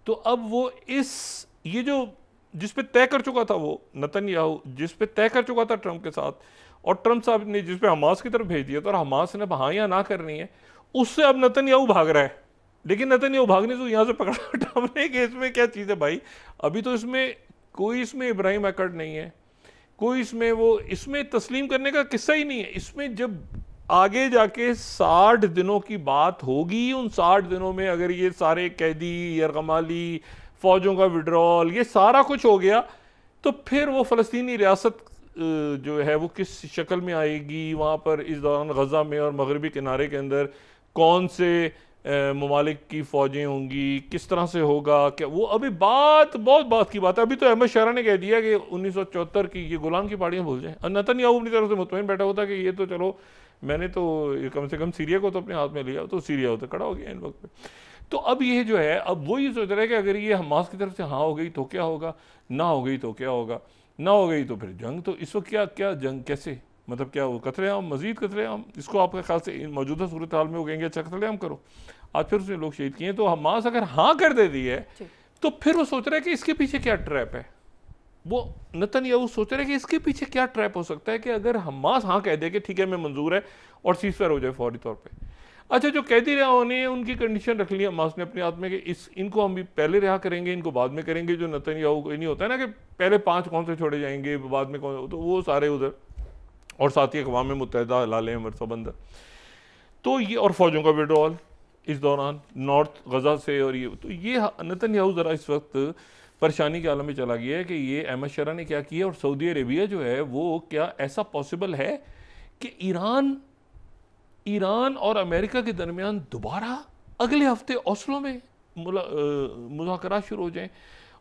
तो अब वो ये जो जिस पे तय कर चुका था वो नेतन्याहू, जिस पे तय कर चुका था ट्रंप के साथ, और ट्रंप साहब ने जिस पे हमास की तरफ भेज दिया था और हमास ने हाँ या ना करनी है, उससे अब नेतन्याहू भाग रहा है। लेकिन नेतन्याहू भागने से यहाँ से पकड़ा ट्रंप ने कि इसमें क्या चीज़ है भाई, अभी तो इसमें कोई इब्राहिम एकॉर्ड नहीं है, कोई इसमें तस्लीम करने का किस्सा ही नहीं है। इसमें जब आगे जाके 60 दिनों की बात होगी, उन 60 दिनों में अगर ये सारे कैदी, यरगमाली, फौजों का विड्रॉल, ये सारा कुछ हो गया, तो फिर वो फ़लस्तीनी रियासत जो है वो किस शक्ल में आएगी, वहाँ पर इस दौरान गज़ा में और मगरबी किनारे के अंदर कौन से ममालिक की फ़ौजें होंगी, किस तरह से होगा, क्या वो अभी बहुत बात की बात है। अभी तो अहमद शारा ने कह दिया कि 1974 की ये गुलाम की पहाड़ियाँ भूल जाएं। नेतन्याहू अपनी तरफ से मुतमईन बैठा होता कि ये तो चलो मैंने तो कम से कम सीरिया को तो अपने हाथ में लिया, तो सीरिया होता खड़ा हो गया इन वक्त पे। तो अब ये जो है, अब वो ये सोच रहा है कि अगर ये हमास की तरफ से हाँ हो गई तो क्या होगा, ना हो गई तो क्या होगा, ना हो गई तो फिर जंग। तो इस वक्त क्या जंग, कैसे, मतलब क्या वो कत्लेआम, मजीद कत्लेआम, इसको आपके ख्याल से मौजूदा सूरत हाल में वो कहेंगे अच्छा कत्लेआम करो, आज फिर उसने लोग शहीद किए। तो हमास अगर हाँ कर दे दी है तो फिर वो सोच रहा है कि इसके पीछे क्या ट्रैप है। वो नेतन्याहू सोच रहे हैं कि इसके पीछे क्या ट्रैप हो सकता है कि अगर हमास हाँ कह दे कि ठीक है मैं मंजूर है और सीज़फायर हो जाए फौरी तौर पे। अच्छा, जो कैदी रिहा होने उनकी कंडीशन रख ली हमास ने अपने हाथ में कि इनको हम भी पहले रिहा करेंगे, इनको बाद में करेंगे। जो नेतन्याहू को नहीं होता है ना कि पहले 5 कौन से छोड़े जाएंगे बाद में कौन, तो वो सारे उधर, और साथ ही अक़वाम मुत्तहिदा लाले मरसबंद, तो ये और फौजों का विड्रॉल इस दौरान नॉर्थ गजा से, और ये नेतन्याहू ज़रा इस वक्त परेशानी के आलम में चला गया है कि ये अहमद शरा ने क्या किया, और सऊदी अरेबिया जो है वो क्या ऐसा पॉसिबल है कि ईरान और अमेरिका के दरमियान दोबारा अगले हफ्ते ओस्लो में मुज़ाकरात शुरू हो जाएं।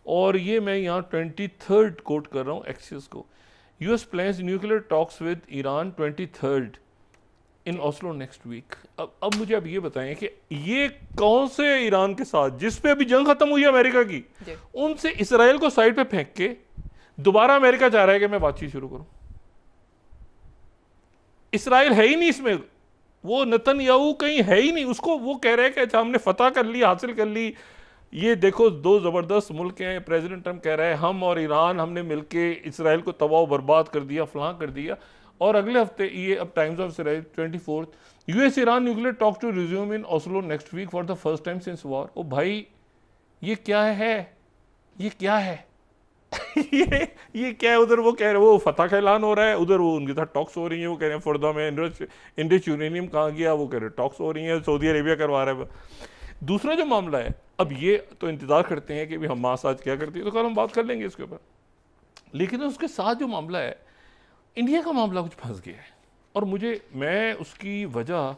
और ये मैं यहाँ 23rd कोट कर रहा हूँ एक्सिस को, US plans nuclear talks with Iran 23rd in Oslo next week. अब मुझे अब ये बताएं कि ये कौन से ईरान के साथ जिस पे अभी जंग खत्म हुई है अमेरिका की, उनसे इसराइल को साइड पे फेंक के दोबारा अमेरिका चाह रहा है कि मैं बातचीत शुरू करूं। इसराइल है ही नहीं इसमें, वो नेतन्याहू कहीं है ही नहीं, उसको वो कह रहे हैं कि अच्छा हमने फतह कर ली, हासिल कर ली, ये देखो 2 ज़बरदस्त मुल्क हैं। प्रेसिडेंट ट्रंप कह रहा है हम और ईरान हमने मिलके इसराइल को तबाह बर्बाद कर दिया, फलां कर दिया। और अगले हफ्ते ये अब Times of Israel 24th, US Iran nuclear talk to resume in Oslo next week for the first time since war. ओ भाई ये क्या है, ये क्या है ये क्या है। उधर वो कह रहे वो फतह का ऐलान हो रहा है, उधर वो उनके साथ टॉक्स हो रही हैं, वो कह रहे हैं फुर्दा में इंडस यूरेनियम कहाँ गया, वो कह रहे टॉक्स हो रही हैं, सऊदी अरेबिया करवा रहा है। दूसरा जो मामला है, अब ये तो इंतज़ार करते हैं कि भी हमास आज क्या करती है, तो कल हम बात कर लेंगे इसके ऊपर। लेकिन उसके साथ जो मामला है, इंडिया का मामला कुछ फंस गया है, और मैं उसकी वजह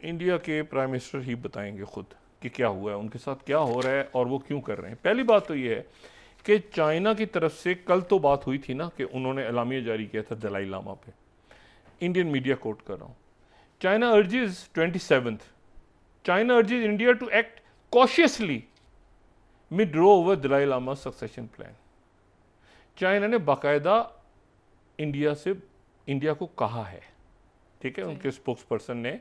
इंडिया के प्राइम मिनिस्टर ही बताएंगे खुद कि क्या हुआ है, उनके साथ क्या हो रहा है और वो क्यों कर रहे हैं। पहली बात तो ये है कि चाइना की तरफ से कल तो बात हुई थी ना कि उन्होंने एलामिया जारी किया था दलाई लामा पे, इंडियन मीडिया कोट कर रहा हूँ, China urges 27th, China urges India to act cautiously mid row over Dalai Lama succession plan. China ने बाकायदा इंडिया को कहा है, ठीक है, उनके स्पोक्स पर्सन ने,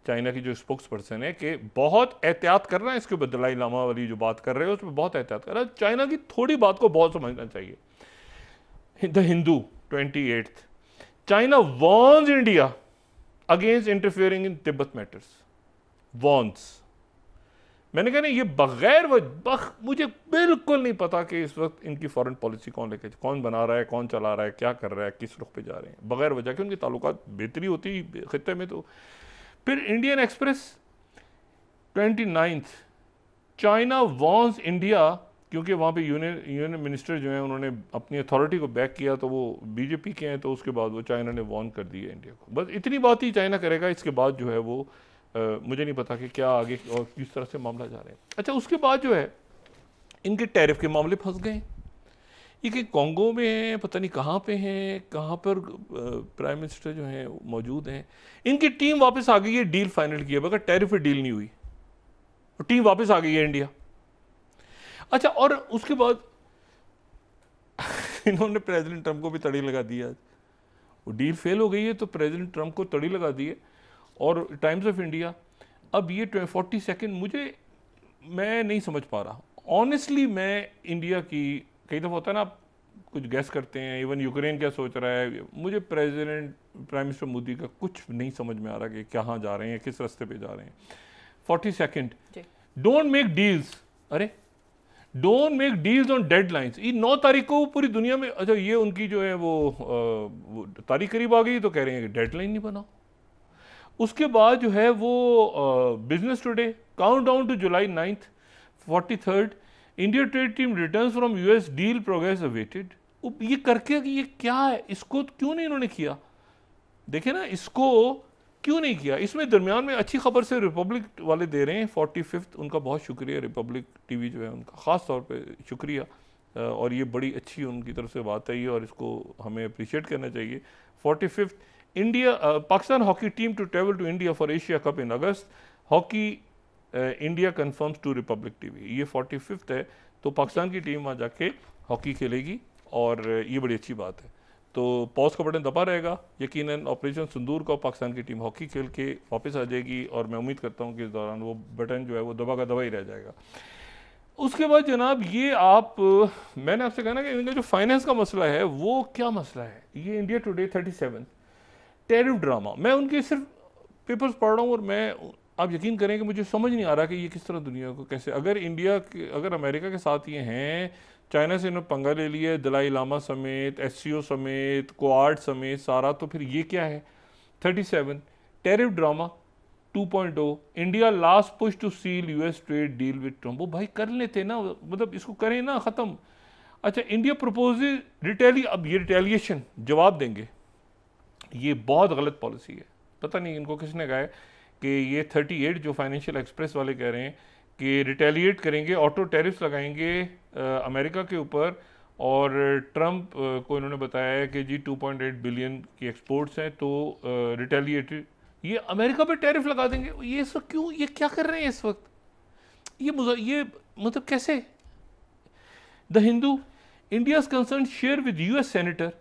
चाइना की जो स्पोक्स पर्सन है, कि बहुत एहतियात करना है इसके ऊपर, दलाई लामा वाली जो बात कर रहे हो उसमें बहुत एहतियात कर रहा है। चाइना की थोड़ी बात को बहुत समझना चाहिए। The Hindu 28th, China warns India against interfering in Tibet matters, warns. मैंने कहा नहीं, ये बगैर मुझे बिल्कुल नहीं पता कि इस वक्त इनकी फॉरेन पॉलिसी कौन बना रहा है, कौन चला रहा है, क्या कर रहा है, किस रुख पे जा रहे हैं, बगैर वजह के उनके ताल्लुकात बेहतरी होती खित्ते में। तो फिर Indian express 29th, China warns India, क्योंकि वहाँ पे यूनियन मिनिस्टर जो हैं उन्होंने अपनी अथॉरिटी को बैक किया, तो वो बीजेपी के हैं, तो उसके बाद वो चाइना ने वॉर्न कर दिया इंडिया को। बस इतनी बात ही चाइना करेगा, इसके बाद जो है वो मुझे नहीं पता कि क्या आगे और किस तरह से मामला जा रहे हैं। अच्छा, उसके बाद जो है इनके टैरिफ के मामले फंस गए, ये कि कॉन्गो में हैं, पता नहीं कहाँ पे हैं, कहाँ पर प्राइम मिनिस्टर जो हैं मौजूद हैं, इनकी टीम वापस आ गई है डील फाइनल किया, मगर टैरिफ पे डील नहीं हुई, टीम वापस आ गई है इंडिया। अच्छा, और उसके बाद इन्होंने प्रेसिडेंट ट्रंप को भी तड़ी लगा दी। आज वो डील फेल हो गई है तो प्रेसिडेंट ट्रंप को तड़ी लगा दी है। और टाइम्स ऑफ इंडिया अब ये 42nd, मैं नहीं समझ पा रहा ऑनेस्टली। मैं इंडिया की, कई दफ़ा होता है ना आप कुछ गैस करते हैं, इवन यूक्रेन क्या सोच रहा है, मुझे प्राइम मिनिस्टर मोदी का कुछ नहीं समझ में आ रहा कि कहाँ जा रहे हैं, किस रास्ते पे जा रहे हैं। 42nd, डोंट मेक डील्स, अरे don't make deals on deadlines. ये 9 तारीख को पूरी दुनिया में, अच्छा ये उनकी जो है वो तारीख करीब आ गई तो कह रहे हैं कि डेडलाइन नहीं बनाओ। उसके बाद जो है वो business today, countdown to July 9th 43rd, India trade team returns from US, deal progress awaited. ये करके कि ये क्या है, इसको क्यों नहीं इन्होंने किया, देखे ना, इसको क्यों नहीं किया। इसमें दरमियान में अच्छी खबर से रिपब्लिक वाले दे रहे हैं 45th, उनका बहुत शुक्रिया, रिपब्लिक टीवी जो है उनका ख़ास तौर पे शुक्रिया, और ये बड़ी अच्छी उनकी तरफ से बात है ये, और इसको हमें अप्रिशिएट करना चाहिए। 45th, India Pakistan hockey team to travel to India for Asia cup in August, hockey India confirms to Republic TV. ये 45th है, तो पाकिस्तान की टीम वहाँ जाके हॉकी खेलेगी, और ये बड़ी अच्छी बात है। तो पॉज का बटन दबा रहेगा, यकीनन ऑपरेशन सिंदूर का पाकिस्तान की टीम हॉकी खेल के वापस आ जाएगी, और मैं उम्मीद करता हूँ कि इस दौरान वो बटन जो है वो दबा का दबा ही रह जाएगा। उसके बाद जनाब ये आप, मैंने आपसे कहा ना कि इनका जो फाइनेंस का मसला है वो क्या मसला है, ये इंडिया टुडे 37 टैरिफ ड्रामा, मैं उनके सिर्फ पेपर्स पढ़ रहा हूँ, और मैं, आप यकीन करें कि मुझे समझ नहीं आ रहा कि ये किस तरह दुनिया को कैसे, अगर अमेरिका के साथ ये हैं, चाइना से इन्होंने पंगा ले लिया, दलाई लामा समेत, एससीओ समेत, क्वाड समेत सारा, तो फिर ये क्या है। 37 tariff drama 2.0, India last push to seal US trade deal with Trump. वो भाई कर लेते ना, मतलब इसको करें ना ख़त्म। अच्छा, इंडिया प्रपोज अब ये रिटेलिएशन जवाब देंगे, ये बहुत गलत पॉलिसी है। पता नहीं इनको किसने कहा है कि ये 38 जो फाइनेंशियल एक्सप्रेस वाले कह रहे हैं कि रिटेलिएट करेंगे, ऑटो टैरिफ्स लगाएंगे अमेरिका के ऊपर, और ट्रंप को इन्होंने बताया है कि जी 2.8 बिलियन की एक्सपोर्ट्स हैं, तो रिटेलिएटेड ये अमेरिका पे टैरिफ लगा देंगे। ये सब क्यों, ये क्या कर रहे हैं इस वक्त, ये मतलब कैसे। The Hindu, India's concern share with US senator,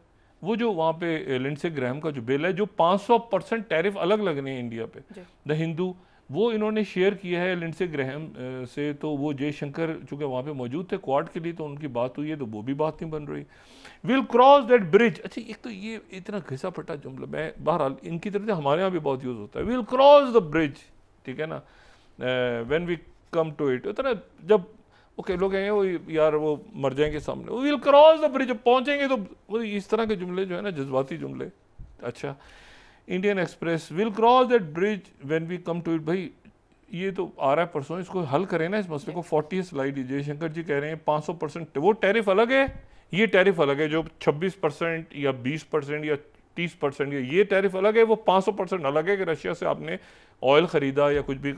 वो जो वहाँ पे लिंडसे ग्रैहम का जो बिल है, जो 500% टैरिफ अलग लगने हैं इंडिया पे। द हिंदू, वो इन्होंने शेयर किया है लिंडसे ग्रैहम से, तो वो जयशंकर चूँकि वहाँ पे मौजूद थे क्वाड के लिए, तो उनकी बात हुई है, तो वो भी बात नहीं बन रही। विल क्रॉस दैट ब्रिज, अच्छा एक तो ये इतना घिसा फटा जुमला, मैं बहरहाल इनकी तरफ से हमारे यहाँ भी बहुत यूज़ होता है, विल क्रॉस द ब्रिज, ठीक है ना, when we come to it, उतना जब ओके लोग हैं वो यार वो मर जाएंगे सामने, विल क्रॉस द ब्रिज, जब पहुँचेंगे तो वो इस तरह के जुमले जो है ना, जज्बाती जुमले। अच्छा, Indian Express, will cross that bridge when we come to it, भाई ये तो आ रहा है परसों, इसको हल करें ना इस मसले को। 40 स्लाइड जयशंकर जी कह रहे हैं 500%, वो टैरिफ अलग है, ये टैरिफ अलग है, जो 26% या 20% या 30% ये टैरिफ अलग है, वो 500% अलग है कि रशिया से आपने ऑयल ख़रीदा या कुछ भी।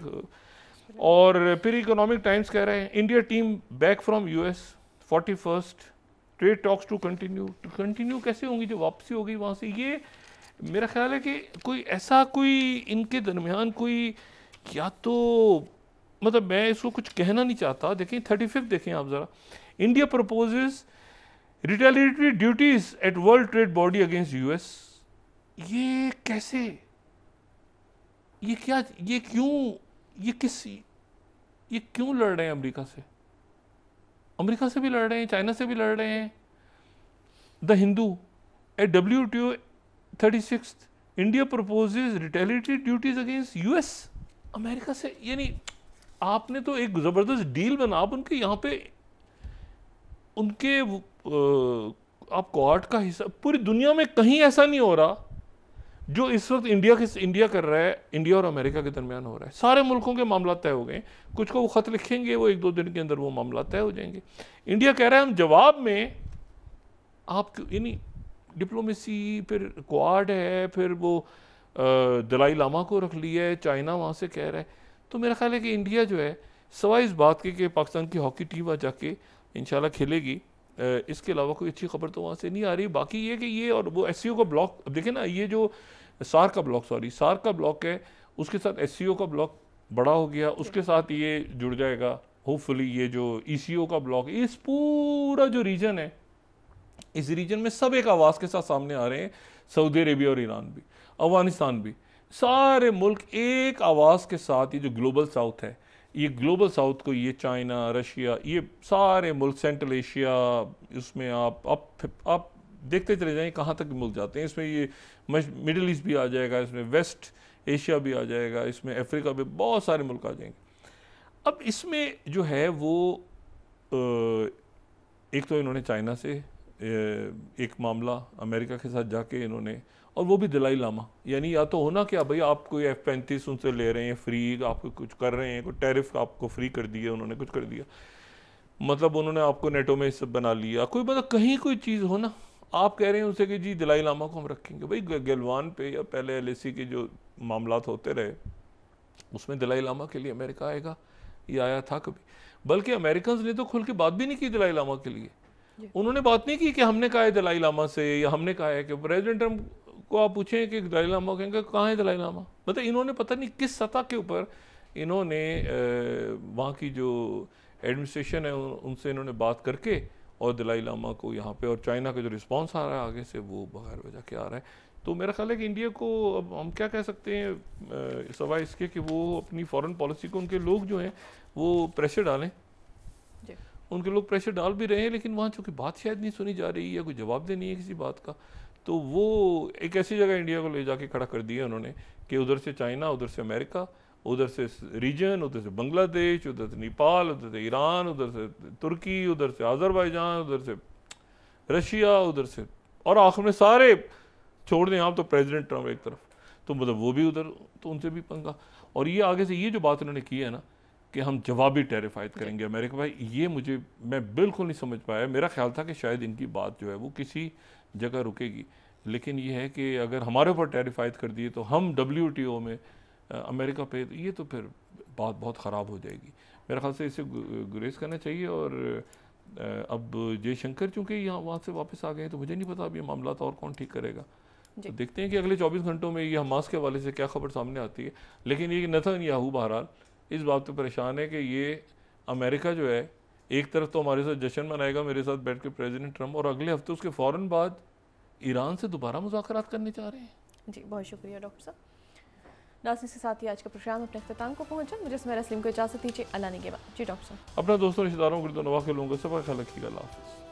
और फिर इकोनॉमिक टाइम्स कह रहे हैं India team back from US 41st, trade talks to continue कैसे होंगी, जो वापसी होगी वहाँ से। ये मेरा ख्याल है कि कोई ऐसा कोई इनके दरमियान कोई, या तो मतलब मैं इसको कुछ कहना नहीं चाहता। देखें 35 देखें आप ज़रा, India proposes retaliatory duties at world trade body against US. ये कैसे, ये क्या, ये क्यों, ये क्यों लड़ रहे हैं अमेरिका से भी लड़ रहे हैं, चाइना से भी लड़ रहे हैं। The Hindu, at WTO 36, India proposes retaliatory duties against US, America से। यानी आपने तो एक ज़बरदस्त डील बना, आप उनके यहाँ पे उनके आप क्वाड का हिस्सा, पूरी दुनिया में कहीं ऐसा नहीं हो रहा जो इस वक्त इंडिया कर रहा है, इंडिया और अमेरिका के दरमियान हो रहा है। सारे मुल्कों के मामला तय हो गए, कुछ को वो ख़त लिखेंगे, वो 1-2 दिन के अंदर वो मामला तय हो जाएंगे। इंडिया कह रहा है हम जवाब में आप, यानी डिप्लोमेसी, फिर क्वाड है, फिर वो दलाई लामा को रख लिया है, चाइना वहाँ से कह रहा है। तो मेरा ख्याल है कि इंडिया जो है सवाई इस बात के कि पाकिस्तान की हॉकी टीम वहाँ जाके इंशाल्लाह खेलेगी, इसके अलावा कोई अच्छी खबर तो वहाँ से नहीं आ रही। बाकी ये कि ये और वो SCO का ब्लॉक, अब देखें ना, ये जो सार्क का ब्लॉक है, उसके साथ SCO का ब्लॉक बड़ा हो गया, उसके साथ ये जुड़ जाएगा होपफुली ये जो ECO का ब्लॉक। इस पूरा जो रीजन है, इस रीजन में सब एक आवाज़ के साथ सामने आ रहे हैं, सऊदी अरेबिया और ईरान भी, अफगानिस्तान भी, सारे मुल्क एक आवाज़ के साथ। ये जो ग्लोबल साउथ है, ये ग्लोबल साउथ को, ये चाइना, रशिया, ये सारे मुल्क, सेंट्रल एशिया, इसमें आप देखते चले जाएं कहाँ तक मुल्क जाते हैं। इसमें ये मिडिल ईस्ट भी आ जाएगा, इसमें वेस्ट एशिया भी आ जाएगा, इसमें अफ्रीका भी, बहुत सारे मुल्क आ जाएंगे। अब इसमें जो है वो एक तो इन्होंने चाइना से एक मामला अमेरिका के साथ जाके इन्होंने, और वो भी दलाई लामा, यानी या तो होना क्या भाई आप कोई F-35 उनसे ले रहे हैं फ्री, आपको कुछ कर रहे हैं, कोई टैरिफ आपको फ्री कर दिया, उन्होंने कुछ कर दिया, मतलब उन्होंने आपको नेटो में सब बना लिया, कोई मतलब कहीं कोई चीज़ हो ना, आप कह रहे हैं उनसे कि जी दलाई लामा को हम रखेंगे। भाई गलवान पे या पहले LAC के जो मामलात होते रहे उसमें दलाई लामा के लिए अमेरिका आएगा, ये आया था कभी? बल्कि अमेरिकन ने तो खुल के बात भी नहीं की दलाई लामा के लिए। उन्होंने बात नहीं की कि हमने कहा है दलाई लामा से, या हमने कहा है कि प्रेसिडेंट ट्रम्प को आप पूछें कि दलाई लामा, कहेंगे कहाँ है दलाई लामा। मतलब इन्होंने पता नहीं किस सतह के ऊपर इन्होंने वहाँ की जो एडमिनिस्ट्रेशन है उनसे इन्होंने बात करके और दलाई लामा को यहाँ पे, और चाइना का जो रिस्पांस आ रहा है आगे से वो बगैर वजह के आ रहा है। तो मेरा ख्याल है कि इंडिया को अब हम क्या कह सकते हैं सवाए इसके कि वो अपनी फॉरेन पॉलिसी को, उनके लोग जो हैं वो प्रेशर डालें, उनके लोग प्रेशर डाल भी रहे हैं, लेकिन वहाँ चूँकि बात शायद नहीं सुनी जा रही है, कोई जवाब दे नहीं है किसी बात का, तो वो एक ऐसी जगह इंडिया को ले जाके खड़ा कर दिया उन्होंने कि उधर से चाइना, उधर से अमेरिका, उधर से रीजन, उधर से बांग्लादेश, उधर से नेपाल, उधर से ईरान, उधर से तुर्की, उधर से अजरबैजान, उधर से रशिया, उधर से, और आखिर में सारे छोड़ दें आप तो प्रेसिडेंट ट्रम्प एक तरफ, तो मतलब वो भी उधर, तो उनसे भी पंगा। और ये आगे से ये जो बात उन्होंने की है ना कि हम जवाबी टैरिफ आयद करेंगे अमेरिका, भाई ये मैं बिल्कुल नहीं समझ पाया। मेरा ख्याल था कि शायद इनकी बात जो है वो किसी जगह रुकेगी, लेकिन ये है कि अगर हमारे ऊपर टैरिफ आयद कर दिए तो हम WTO में अमेरिका पे, ये तो फिर बात बहुत ख़राब हो जाएगी। मेरे ख्याल से इसे गुरेज करना चाहिए। और अब जयशंकर चूँकि यहाँ वहाँ से वापस आ गए तो मुझे नहीं पता अब ये मामला तो और कौन ठीक करेगा। तो देखते हैं कि अगले 24 घंटों में ये हमास के हवाले से क्या खबर सामने आती है। लेकिन ये नेतन्याहू बहरहाल इस बात पर परेशान है कि ये अमेरिका जो है एक तरफ तो हमारे साथ जश्न मनाएगा मेरे साथ बैठ के प्रेसिडेंट ट्रम्प, और अगले हफ्ते उसके फ़ौरन बाद ईरान से दोबारा मुज़ाकरात करने चाह रहे हैं। जी बहुत शुक्रिया डॉक्टर साहब। नाज़रीन के साथ ही आज का प्रोग्राम अपने इख्तिताम को पहुंचा। मुझे सुमैरा सलीम को इजाज़त दीजिए। अल्लाह ने के बाद। जी डॉक्टर साहब, अपना दोस्तों रिश्तेदारों गिरदो नवाह के लोगों को सब ख्याल रखिएगा। अल्लाह हाफ़िज़।